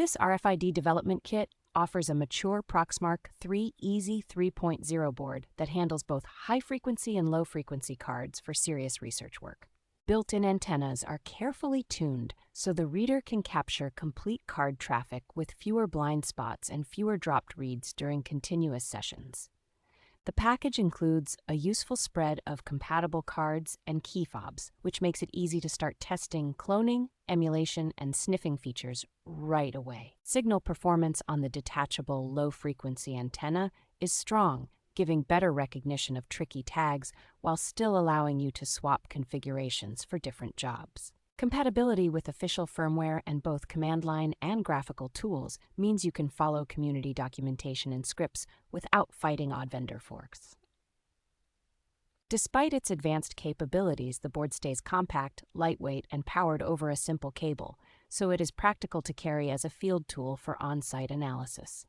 This RFID development kit offers a mature Proxmark3 EASY3.0 board that handles both high-frequency and low-frequency cards for serious research work. Built-in antennas are carefully tuned so the reader can capture complete card traffic with fewer blind spots and fewer dropped reads during continuous sessions. The package includes a useful spread of compatible cards and keyfobs, which makes it easy to start testing cloning, emulation, and sniffing features right away. Signal performance on the detachable low-frequency antenna is strong, giving better recognition of tricky tags while still allowing you to swap configurations for different jobs. Compatibility with official firmware and both command line and graphical tools means you can follow community documentation and scripts without fighting odd vendor forks. Despite its advanced capabilities, the board stays compact, lightweight, and powered over a simple cable, so it is practical to carry as a field tool for on-site analysis.